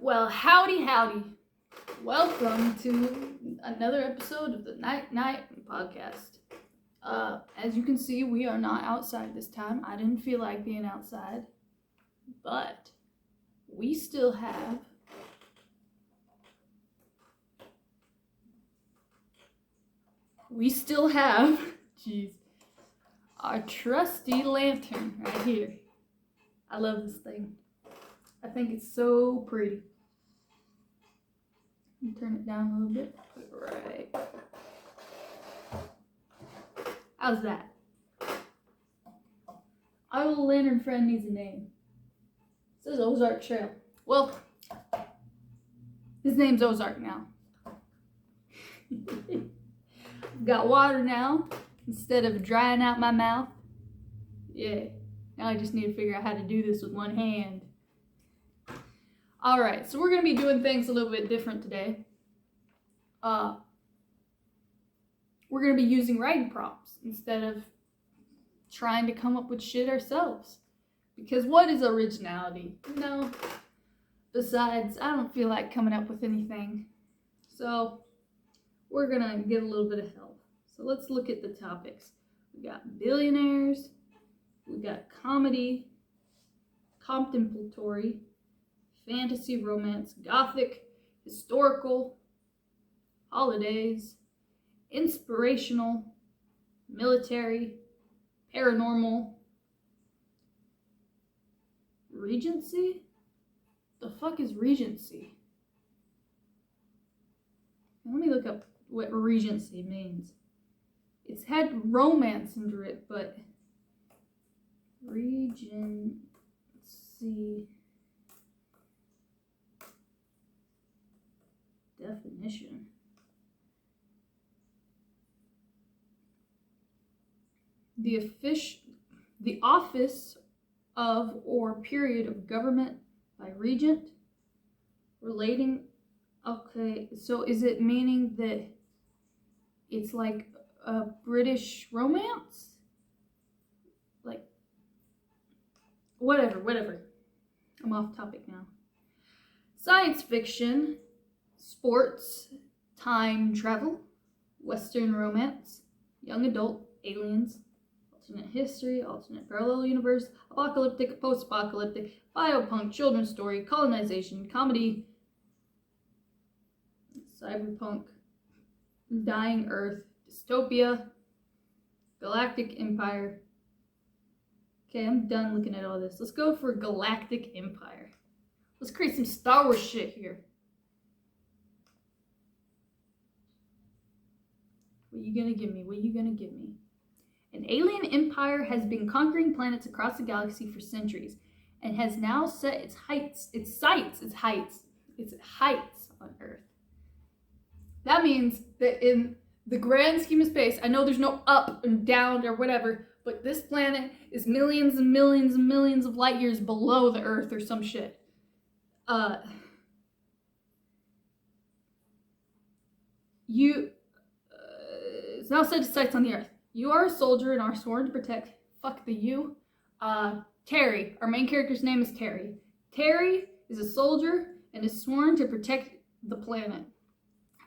Well, howdy, howdy. Welcome to another episode of the Night podcast. As you can see, we are not outside this time. I didn't feel like being outside, but we still have jeez, our trusty lantern right here. I love this thing. I think it's so pretty. Turn it down a little bit. Put it right. How's that? Our little lantern friend needs a name. It says Ozark Trail. Well, his name's Ozark now. Got water now instead of drying out my mouth. Yeah. Now I just need to figure out how to do this with one hand. Alright, so we're going to be doing things a little bit different today. We're going to be using writing prompts instead of trying to come up with shit ourselves. Because what is originality? Besides, I don't feel like coming up with anything. So, we're going to get a little bit of help. So let's look at the topics. We got billionaires. We got comedy. Contemplatory. Fantasy, romance, gothic, historical, holidays, inspirational, military, paranormal, Regency? The fuck is Regency? Let me look up what Regency means. It's had romance under it, but Regency. Definition. The office of or period of government by regent relating. Okay, so is it meaning that it's like a British romance? Like, whatever. I'm off topic now. Science fiction. Sports, time travel, Western romance, young adult, aliens, alternate history, alternate parallel universe, apocalyptic, post-apocalyptic, biopunk, children's story, colonization, comedy, cyberpunk, dying earth, dystopia, galactic empire. Okay, I'm done looking at all this. Let's go for galactic empire. Let's create some Star Wars shit here. What you gonna give me? An alien empire has been conquering planets across the galaxy for centuries and has now set its heights on Earth. That means that in the grand scheme of space, I know there's no up and down or whatever, but this planet is millions and millions and millions of light years below the Earth or some shit. It's now set its sights on the Earth. You are a soldier and are sworn to protect. Fuck the you. Terry. Our main character's name is Terry. Terry is a soldier and is sworn to protect the planet.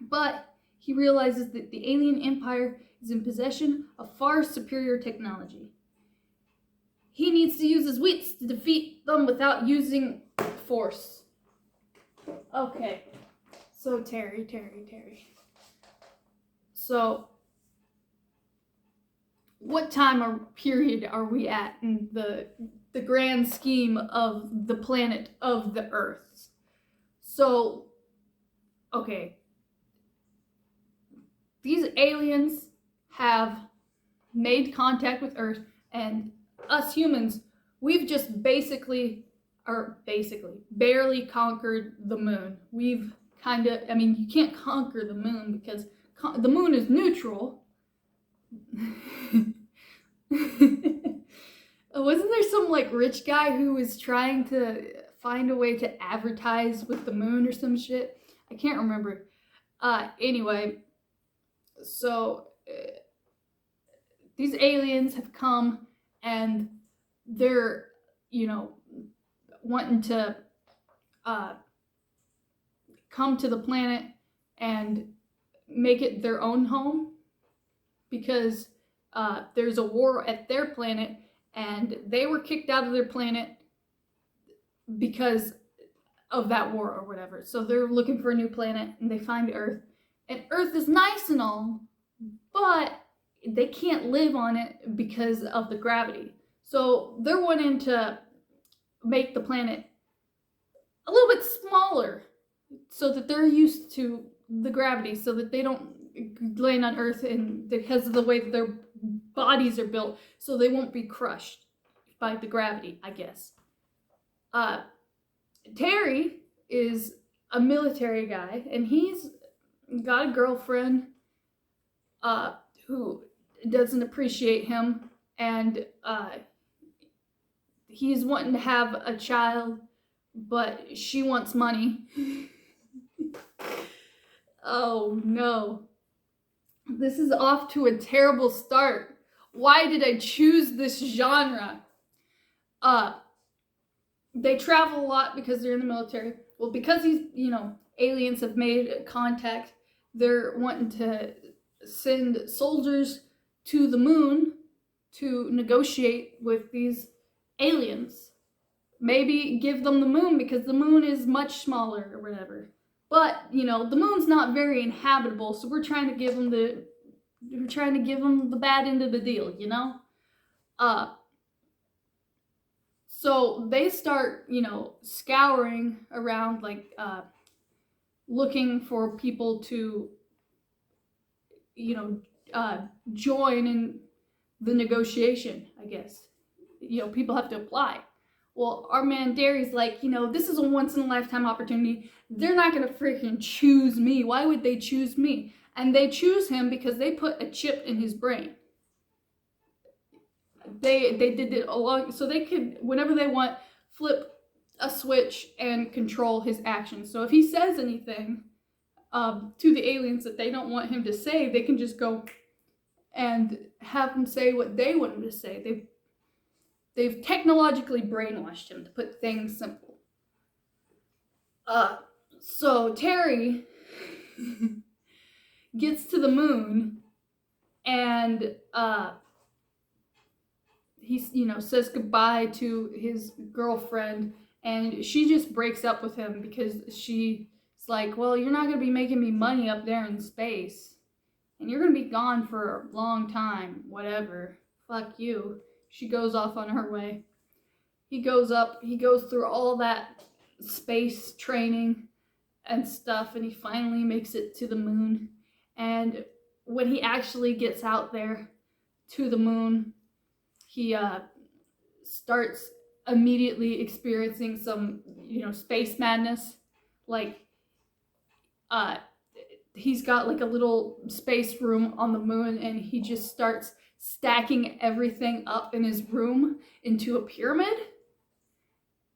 But he realizes that the alien empire is in possession of far superior technology. He needs to use his wits to defeat them without using force. Okay. So Terry. So, what time or period are we at in the grand scheme of the planet of the Earth? So, okay. These aliens have made contact with Earth, and us humans, we've just barely conquered the moon. We've you can't conquer the moon because the moon is neutral. Wasn't there some rich guy who was trying to find a way to advertise with the moon or some shit? I can't remember. Anyway, so these aliens have come and they're, wanting to come to the planet and make it their own home because there's a war at their planet and they were kicked out of their planet because of that war or whatever. So they're looking for a new planet and they find Earth. And Earth is nice and all, but they can't live on it because of the gravity. So they're wanting to make the planet a little bit smaller so that they're used to the gravity, so that they don't land on Earth and because of the way that their bodies are built, so they won't be crushed by the gravity, I guess. Terry is a military guy, and he's got a girlfriend who doesn't appreciate him, and he's wanting to have a child, but she wants money. Oh no. This is off to a terrible start. Why did I choose this genre? They travel a lot because they're in the military. Well, because these, aliens have made contact, they're wanting to send soldiers to the moon to negotiate with these aliens. Maybe give them the moon because the moon is much smaller or whatever. But, the moon's not very inhabitable, so we're trying to give them the bad end of the deal, So they start, scouring around, looking for people to, join in the negotiation, I guess. People have to apply. Well, our man Derry's like, this is a once-in-a-lifetime opportunity. They're not going to freaking choose me. Why would they choose me? And they choose him because they put a chip in his brain. They did it along, so they could, whenever they want, flip a switch and control his actions. So if he says anything to the aliens that they don't want him to say, they can just go and have him say what they want him to say. They've technologically brainwashed him, to put things simple. So Terry gets to the moon and he says goodbye to his girlfriend, and she just breaks up with him because she's like, well, you're not going to be making me money up there in space, and you're going to be gone for a long time, whatever, fuck you. She goes off on her way. He goes through all that space training and stuff, and he finally makes it to the moon. And when he actually gets out there to the moon, he starts immediately experiencing some, space madness. He's got like a little space room on the moon, and he just starts stacking everything up in his room into a pyramid.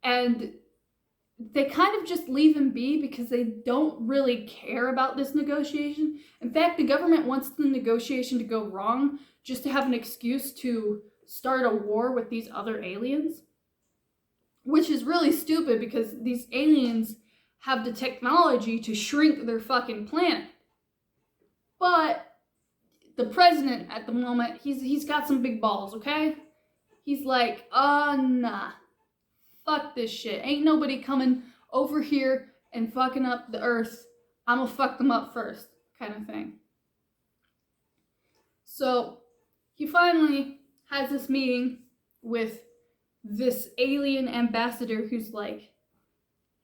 And they kind of just leave him be because they don't really care about this negotiation. In fact, the government wants the negotiation to go wrong just to have an excuse to start a war with these other aliens. Which is really stupid because these aliens have the technology to shrink their fucking planet. But the president at the moment, he's got some big balls, okay? He's like, nah. Fuck this shit. Ain't nobody coming over here and fucking up the Earth. I'm gonna fuck them up first, kind of thing. So he finally has this meeting with this alien ambassador who's like,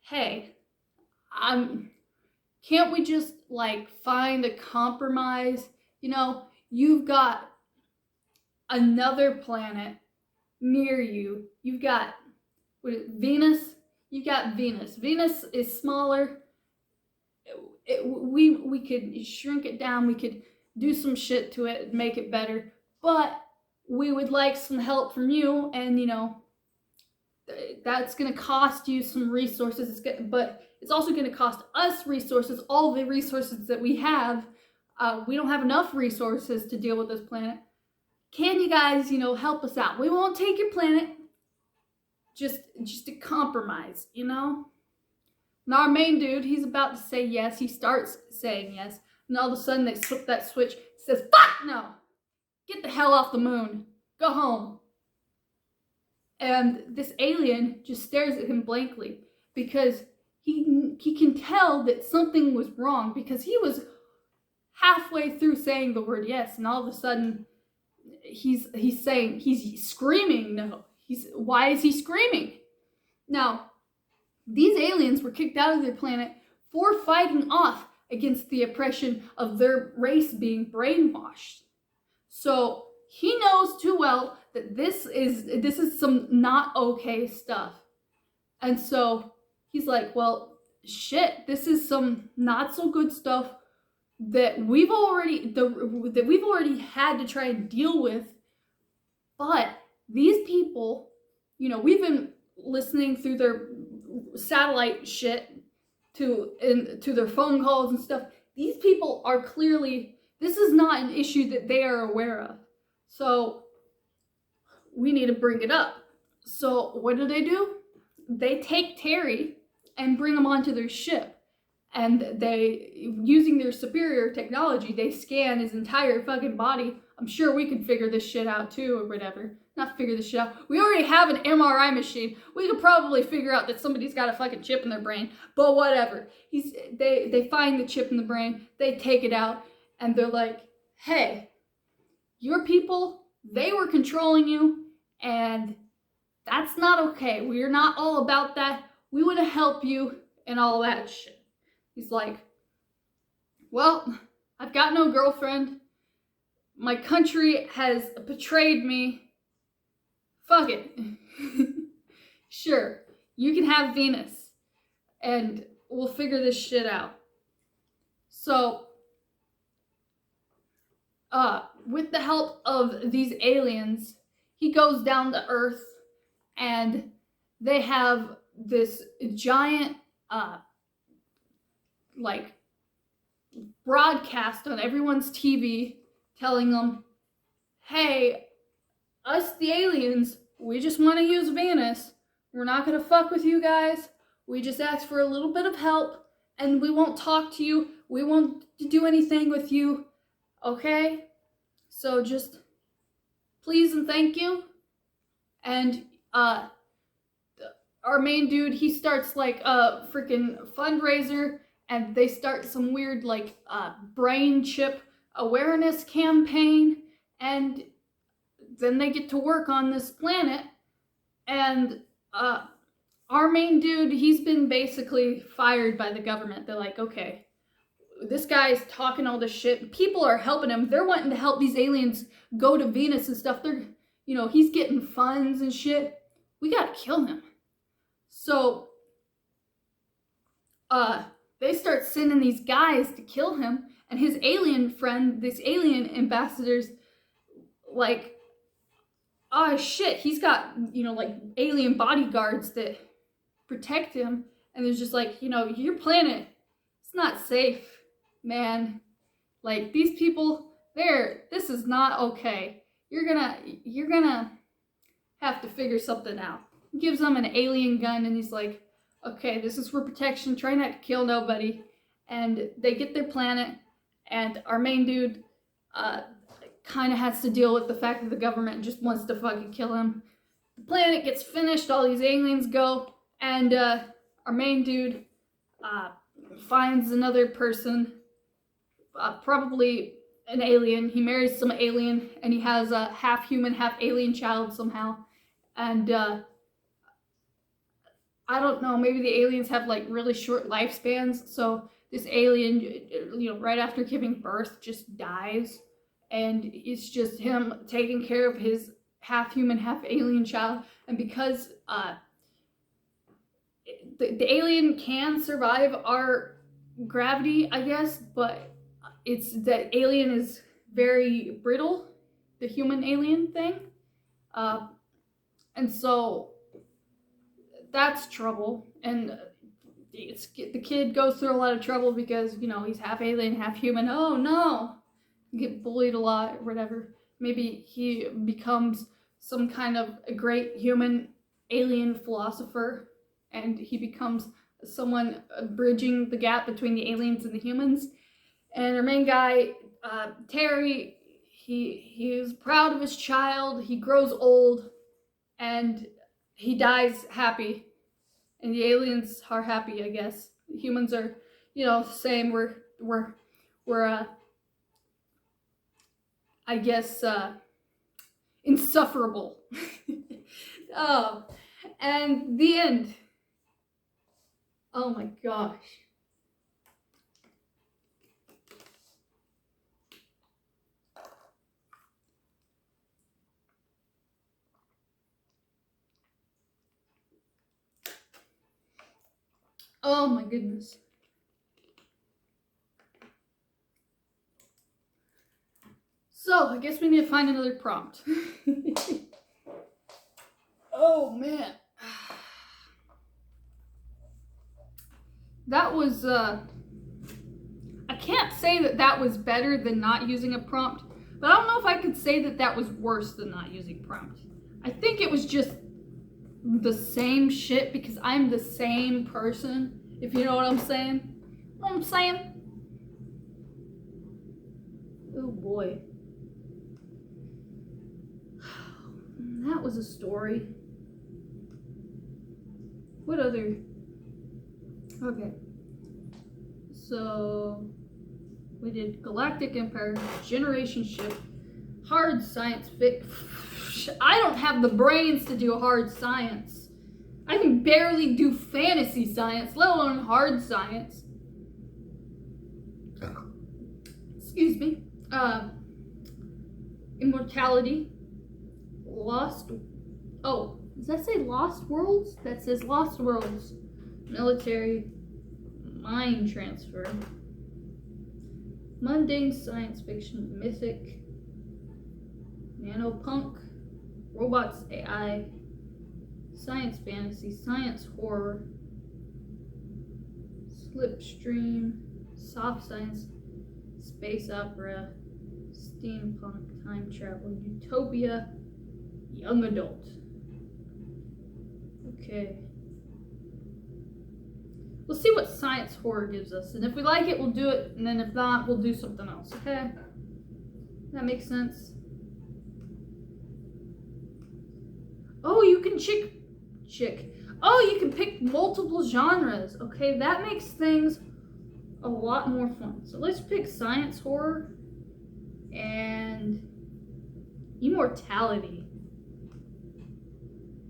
hey, can't we just find a compromise? You've got another planet near you. You've got Venus. You've got Venus. Venus is smaller. We could shrink it down. We could do some shit to it and make it better. But we would like some help from you, and that's going to cost you some resources. But it's also going to cost us resources. All the resources that we have, we don't have enough resources to deal with this planet. Can you guys, help us out? We won't take your planet. Just a compromise, And our main dude, he's about to say yes. He starts saying yes. And all of a sudden they flip that switch. He says, fuck no! Get the hell off the moon. Go home. And this alien just stares at him blankly because he can tell that something was wrong, because he was halfway through saying the word yes, and all of a sudden he's screaming no. Why is he screaming? Now, these aliens were kicked out of their planet for fighting off against the oppression of their race being brainwashed. So he knows too well that this is some not okay stuff. And so he's like, well, shit, this is some not so good stuff that we've already had to try and deal with. But these people, we've been listening through their satellite shit to their phone calls and stuff. These people are clearly, this is not an issue that they are aware of. So we need to bring it up. So what do? They take Terry and bring him onto their ship. And they, using their superior technology, they scan his entire fucking body. I'm sure we could figure this shit out too, or whatever. Not figure this shit out. We already have an MRI machine. We could probably figure out that somebody's got a fucking chip in their brain. But whatever. They find the chip in the brain. They take it out. And they're like, hey, your people, they were controlling you. And that's not okay. We are not all about that. We want to help you and all that shit. He's like, well, I've got no girlfriend. My country has betrayed me. Fuck it. Sure, you can have Venus. And we'll figure this shit out. So, with the help of these aliens, he goes down to Earth, and they have this giant, broadcast on everyone's TV telling them, hey, us the aliens, we just want to use Venus. We're not going to fuck with you guys. We just ask for a little bit of help, and we won't talk to you. We won't do anything with you. Okay? So just please and thank you. And our main dude, he starts like a freaking fundraiser, and they start some weird brain chip awareness campaign, and then they get to work on this planet. And our main dude, he's been basically fired by the government. They're like, okay, this guy's talking all this shit. People are helping him. They're wanting to help these aliens go to Venus and stuff. They're, he's getting funds and shit. We gotta kill him. So, they start sending these guys to kill him, and his alien friend, this alien ambassador's like, oh shit, he's got, alien bodyguards that protect him, and there's just like, your planet, it's not safe, man. Like, these people, this is not okay. You're gonna have to figure something out. He gives them an alien gun, and he's like, okay, this is for protection, try not to kill nobody. And they get their planet, and our main dude kind of has to deal with the fact that the government just wants to fucking kill him. The planet gets finished, all these aliens go, and our main dude finds another person, probably an alien. He marries some alien, and he has a half human, half alien child somehow. And I don't know, maybe the aliens have really short lifespans, so this alien, right after giving birth, just dies, and it's just him taking care of his half human, half alien child. And because the alien can survive our gravity, I guess, but the alien is very brittle, the human alien thing, and so that's trouble. And the kid goes through a lot of trouble because, he's half alien, half human. Oh no! Get bullied a lot or whatever. Maybe he becomes some kind of a great human alien philosopher, and he becomes someone bridging the gap between the aliens and the humans. And our main guy, Terry, he is proud of his child. He grows old, and he dies happy. And the aliens are happy, I guess. The humans are, same. We're I guess, insufferable. Oh, and the end. Oh my gosh. Oh my goodness. So, I guess we need to find another prompt. Oh man. That was, I can't say that was better than not using a prompt, but I don't know if I could say that was worse than not using prompt. I think it was just the same shit because I'm the same person, if you know what I'm saying. Oh boy. That was a story. What other? Okay. So we did Galactic Empire, Generation Ship, hard science fic. I don't have the brains to do hard science. I can barely do fantasy science, let alone hard science. Excuse me. Immortality. Lost. Oh, does that say Lost Worlds? That says Lost Worlds. Military. Mind transfer. Mundane science fiction. Mythic. Nanopunk. Robots AI. Science fantasy. Science horror. Slipstream. Soft science. Space opera. Steampunk. Time travel. Utopia. Young adult. Okay. We'll see what science horror gives us. And if we like it, we'll do it. And then if not, we'll do something else. Okay? That makes sense. Oh, you can Oh, you can pick multiple genres. Okay, that makes things a lot more fun. So let's pick science horror and immortality.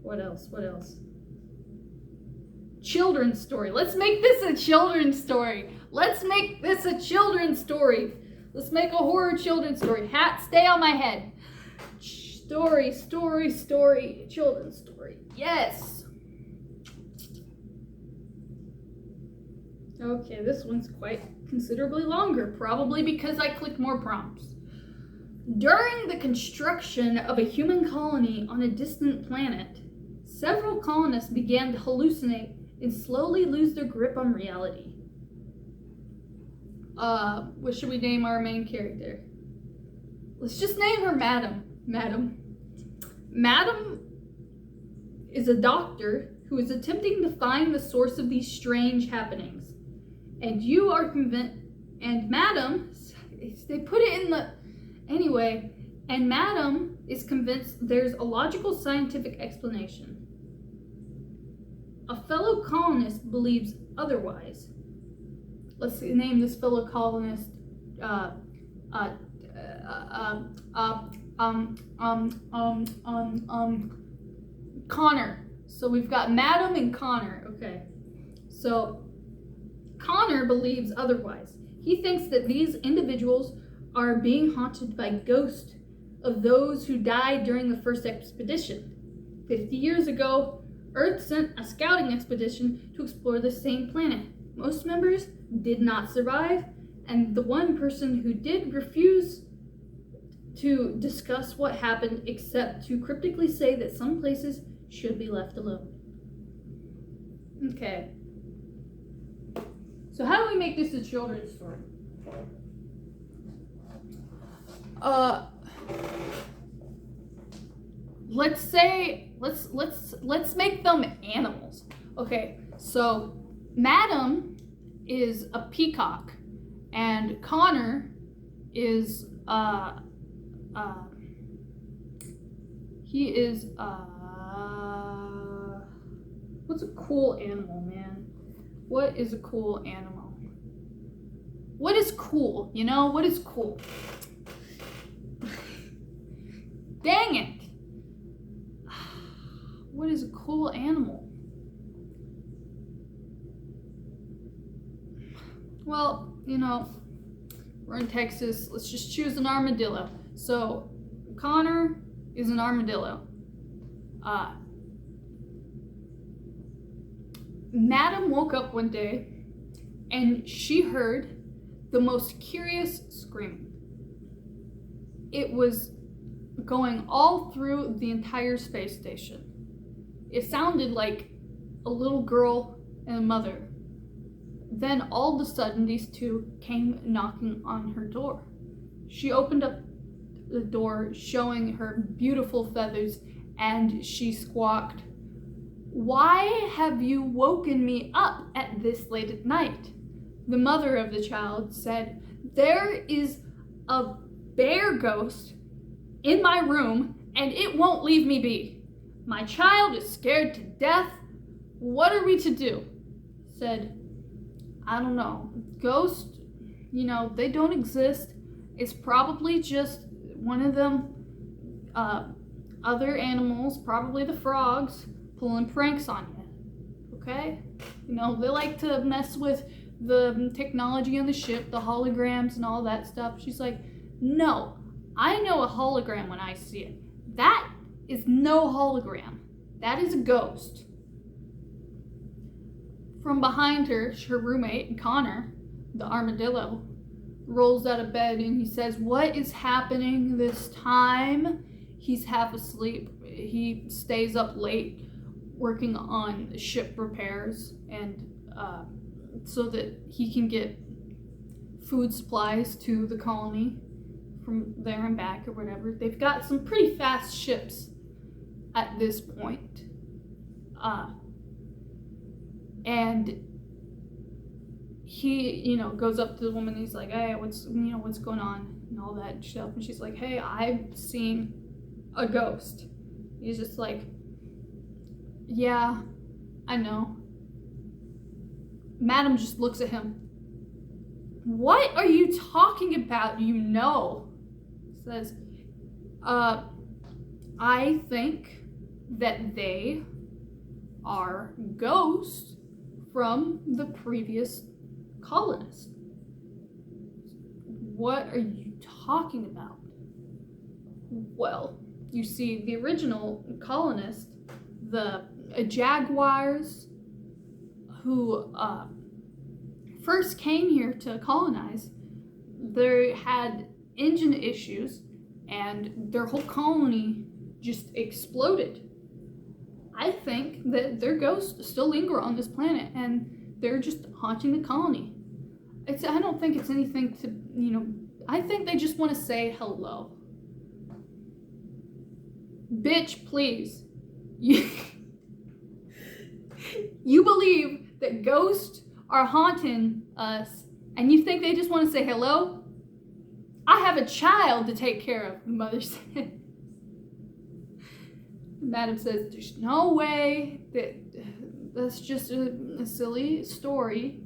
What else? Children's story. Let's make this a children's story. Let's make a horror children's story. Hat, stay on my head. Story, children's story. Yes. Okay, this one's quite considerably longer, probably because I clicked more prompts. During the construction of a human colony on a distant planet, several colonists began to hallucinate and slowly lose their grip on reality. What should we name our main character? Let's just name her Madam. Madam is a doctor who is attempting to find the source of these strange happenings. And you are convinced, and Madam, they put it in the, anyway, and Madam is convinced there's a logical scientific explanation. A fellow colonist believes otherwise. Let's name this fellow colonist Connor. So we've got Madam and Connor. Okay. So Connor believes otherwise. He thinks that these individuals are being haunted by ghosts of those who died during the first expedition. 50 years ago, Earth sent a scouting expedition to explore the same planet. Most members did not survive, and the one person who did refused to discuss what happened except to cryptically say that some places should be left alone. Okay. So how do we make this a children's story? Let's make them animals. Okay, so Madam is a peacock, and Connor is he is what's a cool animal, man? What is a cool animal? What is cool? You know, what is cool? Dang it! What is a cool animal? Well, you know, we're in Texas. Let's just choose an armadillo. So, Connor is an armadillo. Madam woke up one day and she heard the most curious screaming. It was going all through the entire space station. It sounded like a little girl and a mother. Then all of a sudden, these two came knocking on her door. She opened up the door, showing her beautiful feathers, and she squawked, "Why have you woken me up at this late at night?" The mother of the child said, "There is a bear ghost in my room, and it won't leave me be. My child is scared to death. What are we to do?" Said, "I don't know. Ghosts, you know, they don't exist. It's probably just one of them other animals, probably the frogs, pulling pranks on you. Okay? You know, they like to mess with the technology on the ship, the holograms and all that stuff." She's like, "No, I know a hologram when I see it. That is no hologram. That is a ghost." From behind her, her roommate, Connor, the armadillo, rolls out of bed and he says, "What is happening this time?" He's half asleep. He stays up late working on ship repairs and so that he can get food supplies to the colony from there and back or whatever. They've got some pretty fast ships at this point. And he, you know, goes up to the woman and he's like, "Hey, what's going on?" and all that stuff. And she's like, "Hey, I've seen a ghost." He's just like, "Yeah, I know." Madam just looks at him. "What are you talking about, you know?" Says, "I think that they are ghosts from the previous colonists." "What are you talking about?" "Well, you see, the original colonists, the jaguars who first came here to colonize, they had engine issues and their whole colony just exploded. I think that their ghosts still linger on this planet and they're just haunting the colony. I don't think it's anything to, you know, I think they just want to say hello." "Bitch, please. You believe that ghosts are haunting us and you think they just want to say hello? I have a child to take care of," the mother said. Madam says, "There's no way, that's just a silly story.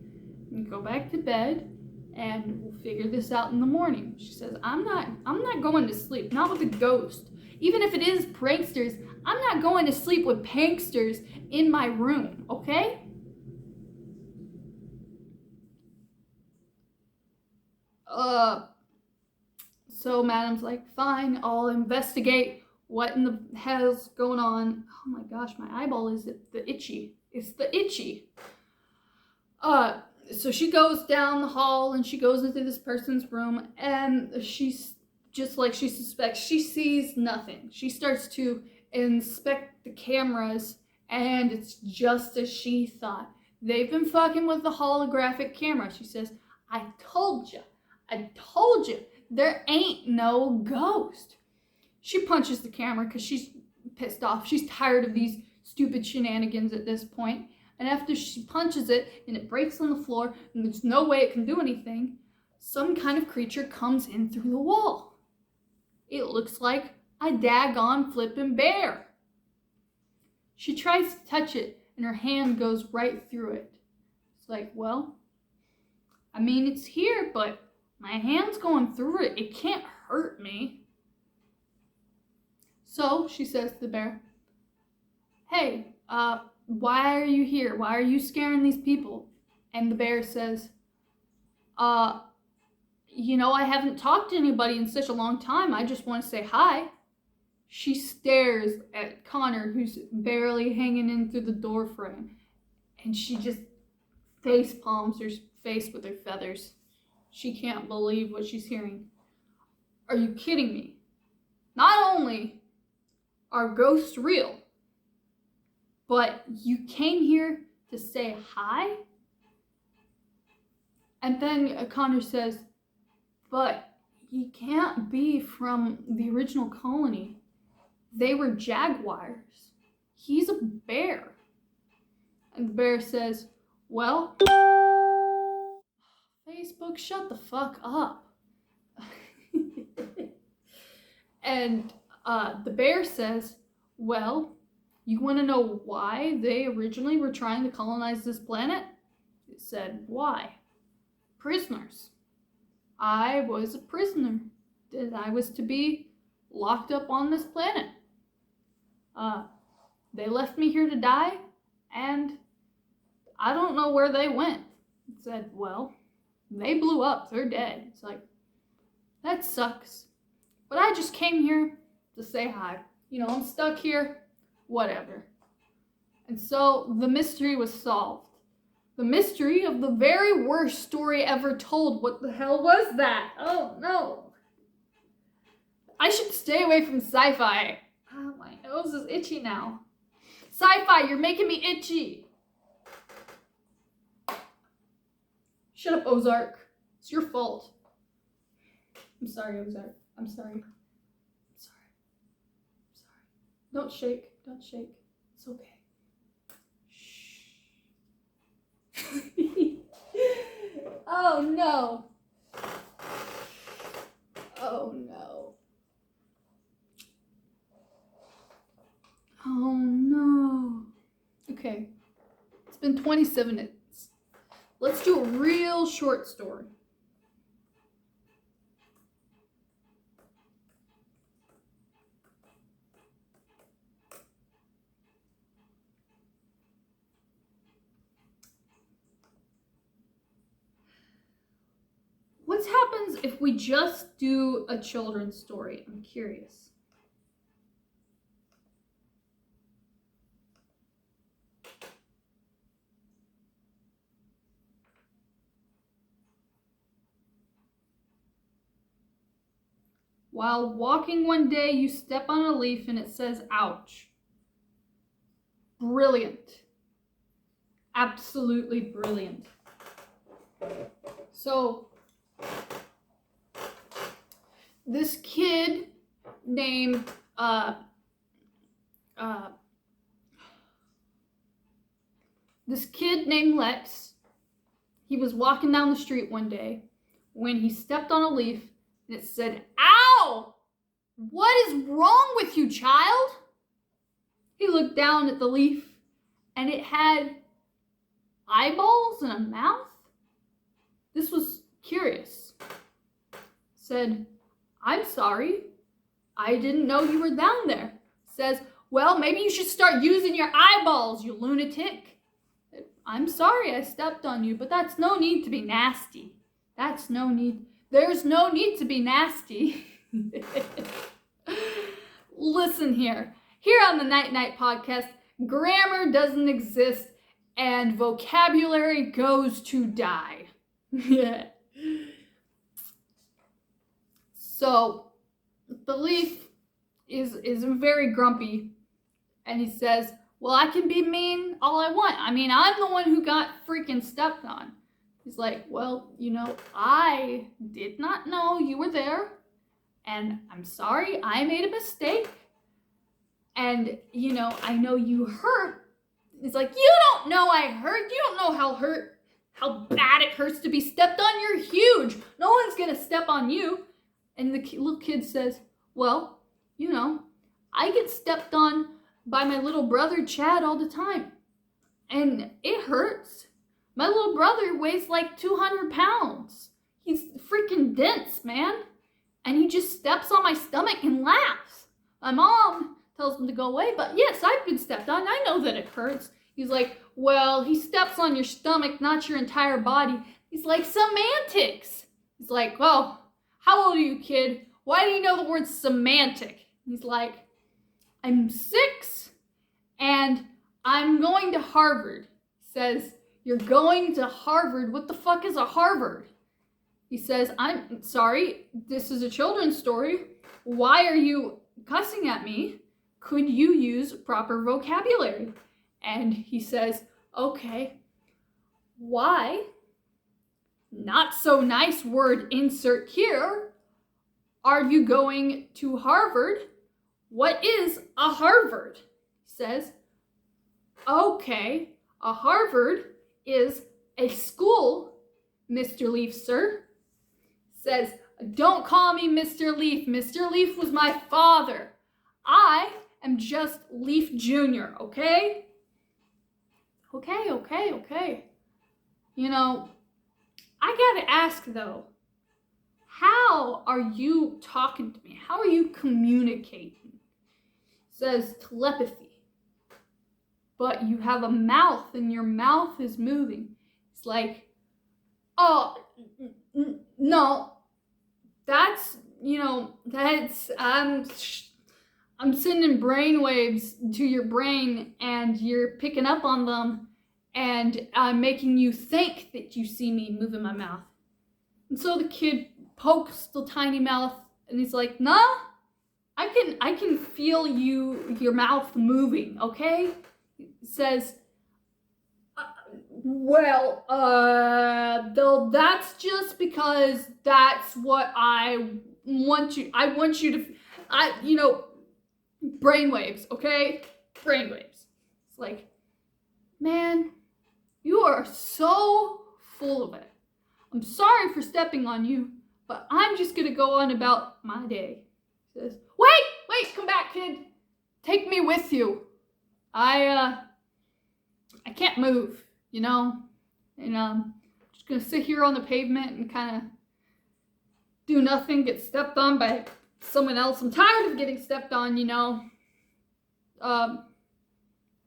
You go back to bed and we'll figure this out in the morning." She says, I'm not going to sleep, not with a ghost. Even if it is pranksters, I'm not going to sleep with pranksters in my room, okay?" So Madam's like, "Fine, I'll investigate what in the hell's going on." Oh my gosh, my eyeball is the itchy. It's the itchy. So she goes down the hall and she goes into this person's room and she's just like she suspects. She sees nothing. She starts to inspect the cameras and it's just as she thought. They've been fucking with the holographic camera. She says, I told you, there ain't no ghost." She punches the camera because she's pissed off. She's tired of these stupid shenanigans at this point. And after she punches it and it breaks on the floor and there's no way it can do anything, some kind of creature comes in through the wall. It looks like a daggone flippin' bear. She tries to touch it and her hand goes right through it. It's like, well, I mean, it's here, but my hand's going through it. It can't hurt me. So she says to the bear, hey, why are you here? Why are you scaring these people? And the bear says, I haven't talked to anybody in such a long time. I just want to say hi. She stares at Connor, who's barely hanging in through the door frame. And she just face palms her face with her feathers. She can't believe what she's hearing. Are you kidding me? Not only are ghosts real, but you came here to say hi? And then Connor says, but he can't be from the original colony. They were jaguars. He's a bear. And the bear says, well, Facebook, shut the fuck up. And the bear says, well, you want to know why they originally were trying to colonize this planet? It said, why? Prisoners. I was a prisoner. I was to be locked up on this planet. They left me here to die, and I don't know where they went. It said, well, they blew up. They're dead. It's like, that sucks. But I just came here to say hi. I'm stuck here. Whatever. And so the mystery was solved. The mystery of the very worst story ever told. What the hell was that? Oh no. I should stay away from sci-fi. Oh, my nose is itchy now. Sci-fi, you're making me itchy. Shut up, Ozark. It's your fault. I'm sorry, Ozark. I'm sorry. Don't shake. Don't shake. It's okay. Shh. Oh no. Oh no. Oh no. Okay. It's been 27 minutes. Let's do a real short story. What happens if we just do a children's story? I'm curious. While walking one day, you step on a leaf and it says, ouch. Brilliant. Absolutely brilliant. So, this kid named Lex, he was walking down the street one day when he stepped on a leaf and it said, ow! What is wrong with you, child? He looked down at the leaf and it had eyeballs and a mouth. This was curious. Said, I'm sorry. I didn't know you were down there. Says, well, maybe you should start using your eyeballs, you lunatic. I'm sorry I stepped on you, but that's no need to be nasty. There's no need to be nasty. Listen here. Here on the Night Night Podcast, grammar doesn't exist and vocabulary goes to die. Yeah. So the leaf is very grumpy and he says, well, I can be mean all I want. I mean, I'm the one who got freaking stepped on. He's like, well, I did not know you were there and I'm sorry, I made a mistake. And, I know you hurt He's like, you don't know I hurt. You don't know how bad it hurts to be stepped on. You're huge. No one's gonna step on you. And the little kid says, well, you know, I get stepped on by my little brother Chad all the time. And it hurts. My little brother weighs like 200 pounds. He's freaking dense, man. And he just steps on my stomach and laughs. My mom tells him to go away, but yes, I've been stepped on. I know that it hurts. He's like, well, he steps on your stomach, not your entire body. He's like, semantics. He's like, well, how old are you, kid? Why do you know the word semantic? He's like, I'm 6 and I'm going to Harvard. He says, you're going to Harvard? What the fuck is a Harvard? He says, I'm sorry, this is a children's story. Why are you cussing at me? Could you use proper vocabulary? And he says, okay, why? Not so nice word insert here. Are you going to Harvard? What is a Harvard? He says, okay, a Harvard is a school, Mr. Leaf, sir. Says, don't call me Mr. Leaf. Mr. Leaf was my father. I am just Leaf Jr., okay? Okay. You know, I gotta ask though, how are you talking to me? How are you communicating? Says telepathy. But you have a mouth and your mouth is moving. It's like, oh, no. That's, you know, that's, I'm sending brain waves to your brain and you're picking up on them and I'm making you think that you see me moving my mouth. And so the kid pokes the tiny mouth and he's like, nah, I can feel your mouth moving, okay? He says, well, though that's just because that's what I want you to, you know, brainwaves, okay? Brainwaves. It's like, man, you are so full of it. I'm sorry for stepping on you, but I'm just gonna go on about my day. He says, wait, come back, kid. Take me with you. I can't move, you know? And I'm just gonna sit here on the pavement and kind of do nothing, get stepped on by someone else. I'm tired of getting stepped on, you know?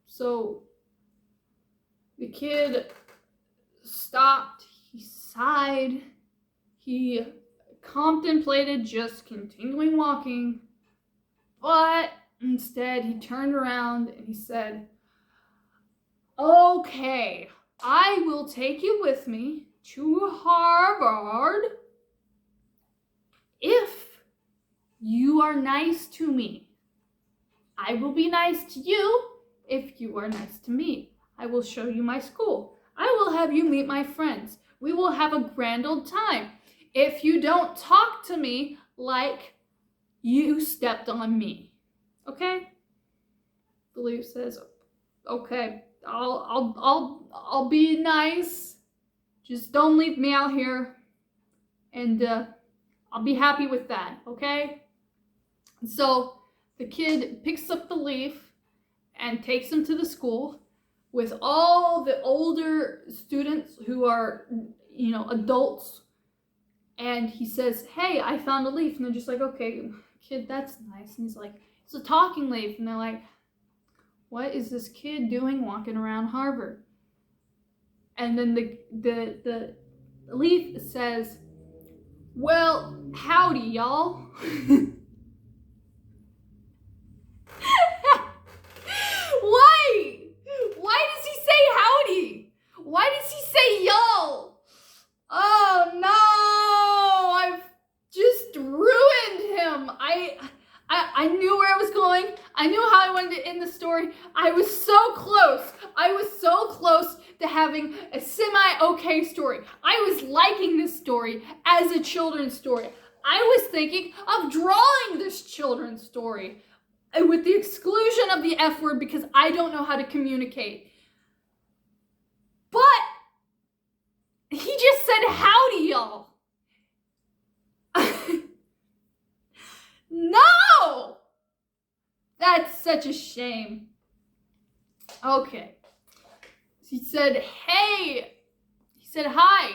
So the kid stopped, he sighed, he contemplated just continuing walking, but instead he turned around and he said, okay, I will take you with me to Harvard if you are nice to me. I will be nice to you if you are nice to me. I will show you my school. I will have you meet my friends. We will have a grand old time. If you don't talk to me like you stepped on me. Okay? The leaf says, okay, I'll be nice. Just don't leave me out here. And I'll be happy with that, okay? So the kid picks up the leaf and takes him to the school with all the older students who are, you know, adults. And he says, hey, I found a leaf. And they're just like, okay, kid, that's nice. And he's like, it's a talking leaf. And they're like, what is this kid doing walking around Harvard? And then the leaf says, well, howdy, y'all. Why? Why does he say howdy? Why does he say y'all? Oh no, I've just ruined him. I knew where I was going. I knew how I wanted to end the story. I was so close. I was so close to having a semi-okay story. I was liking this story as a children's story. I was thinking of drawing this children's story with the exclusion of the F word because I don't know how to communicate. said howdy, y'all. No! That's such a shame. Okay. He said, hey. He said, hi.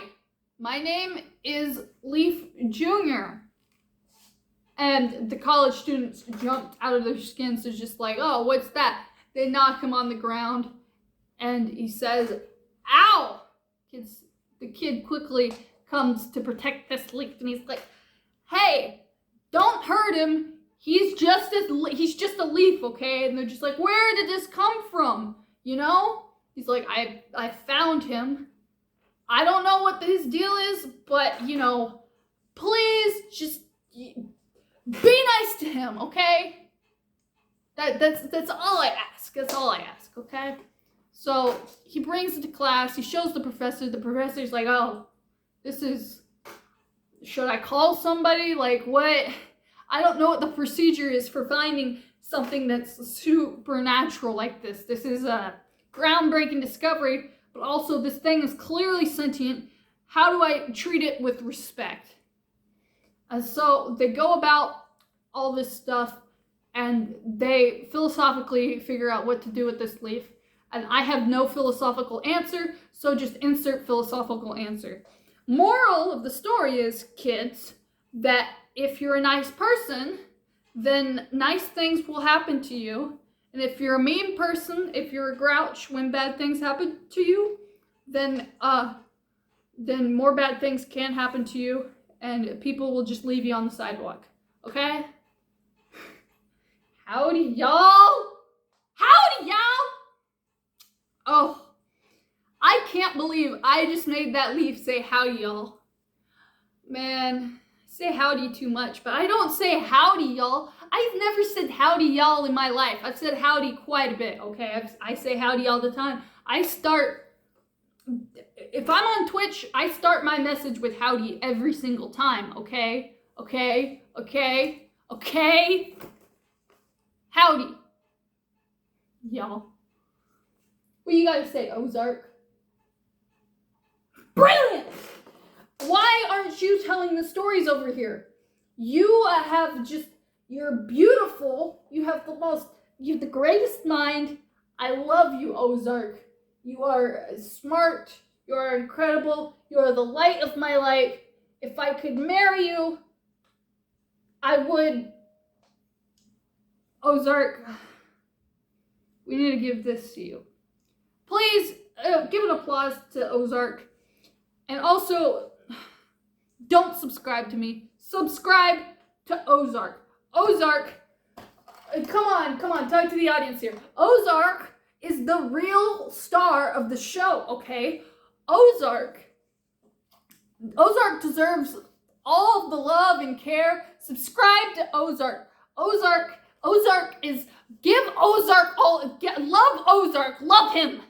My name is Leaf Jr. And the college students jumped out of their skins. They're just like, oh, what's that? They knock him on the ground. And he says, ow! The kid quickly comes to protect this leaf. And he's like, hey, don't hurt him. He's just a leaf, okay? And they're just like, where did this come from? You know? He's like, I found him. I don't know what his deal is, but, you know, please just be nice to him, okay? That's all I ask. That's all I ask, okay? So he brings it to class. He shows the professor. The professor's like, oh, should I call somebody? Like, what? I don't know what the procedure is for finding something that's supernatural like this. This is a groundbreaking discovery, but also this thing is clearly sentient. How do I treat it with respect? And so they go about all this stuff and they philosophically figure out what to do with this leaf. And I have no philosophical answer, so just insert philosophical answer. Moral of the story is, kids, that if you're a nice person, then nice things will happen to you. And if you're a mean person, if you're a grouch when bad things happen to you, then more bad things can happen to you, and people will just leave you on the sidewalk. Okay? Howdy, y'all! Howdy, y'all! Oh, I can't believe I just made that leaf say howdy, y'all. Man, I say howdy too much, but I don't say howdy, y'all. I've never said howdy, y'all in my life. I've said howdy quite a bit, okay? I say howdy all the time. If I'm on Twitch, I start my message with howdy every single time, okay? Okay? Okay? Okay? Howdy, y'all. What you gotta say, Ozark? Brilliant! Why aren't you telling the stories over here? You you're beautiful. You have the greatest mind. I love you, Ozark. You are smart. You are incredible. You are the light of my life. If I could marry you, I would. Ozark, we need to give this to you. Please give an applause to Ozark. And also, don't subscribe to me. Subscribe to Ozark. Ozark, come on, talk to the audience here. Ozark is the real star of the show, okay? Ozark deserves all of the love and care. Subscribe to Ozark. Ozark is, give Ozark all, love Ozark, love him.